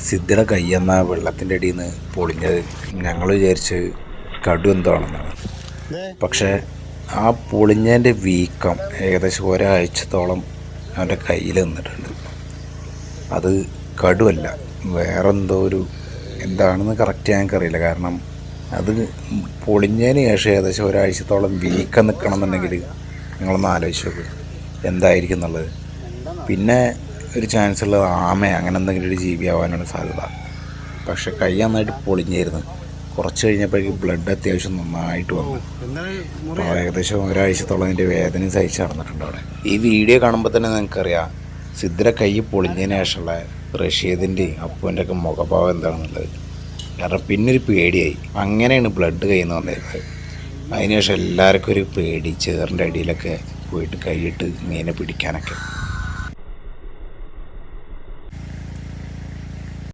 സിദ്ധിയുടെ കൈയെന്ന വെള്ളത്തിൻ്റെ അടിയിൽ നിന്ന് പൊളിഞ്ഞത് ഞങ്ങൾ വിചാരിച്ച് കടു എന്താണെന്നാണ്. പക്ഷേ ആ പൊളിഞ്ഞതിൻ്റെ വീക്കം ഏകദേശം ഒരാഴ്ചത്തോളം അവൻ്റെ കയ്യിൽ നിന്നിട്ടുണ്ട്. അത് കടുവല്ല, വേറെന്തോ ഒരു എന്താണെന്ന് കറക്റ്റ് ഞങ്ങൾക്കറിയില്ല. കാരണം അത് പൊളിഞ്ഞതിന് ശേഷം ഏകദേശം ഒരാഴ്ചത്തോളം വീക്കം നിൽക്കണം എന്നുണ്ടെങ്കിൽ നിങ്ങളൊന്ന് ആലോചിച്ച് നോക്ക് എന്തായിരിക്കും എന്നുള്ളത്. പിന്നെ ഒരു ചാൻസ് ഉള്ളത് ആമ അങ്ങനെ എന്തെങ്കിലും ഒരു ജീവി ആവാനാണ് സാധ്യത. പക്ഷെ കൈ നന്നായിട്ട് പൊളിഞ്ഞായിരുന്നു. കുറച്ച് കഴിഞ്ഞപ്പോഴേക്കും ബ്ലഡ് അത്യാവശ്യം നന്നായിട്ട് വന്നു. അപ്പോൾ ഏകദേശം ഒരാഴ്ചത്തോളം അതിൻ്റെ വേദനയും സഹിച്ച് നടന്നിട്ടുണ്ട് അവിടെ. ഈ വീഡിയോ കാണുമ്പോൾ തന്നെ നിങ്ങൾക്കറിയാം സിദ്ധിയുടെ കൈ പൊളിഞ്ഞതിന് ശേഷമുള്ള റഷീദിൻ്റെയും അപ്പുവിൻ്റെ ഒക്കെ മുഖഭാവം എന്താണെന്നുള്ളത്. കാരണം പിന്നൊരു പേടിയായി. അങ്ങനെയാണ് ബ്ലഡ് കയ്യിൽ നിന്ന് വന്നിരുന്നത്. അതിനുശേഷം എല്ലാവർക്കും ഒരു പേടി, ചേറിൻ്റെ അടിയിലൊക്കെ പോയിട്ട് കൈയിട്ട് മീനെ പിടിക്കാനൊക്കെ.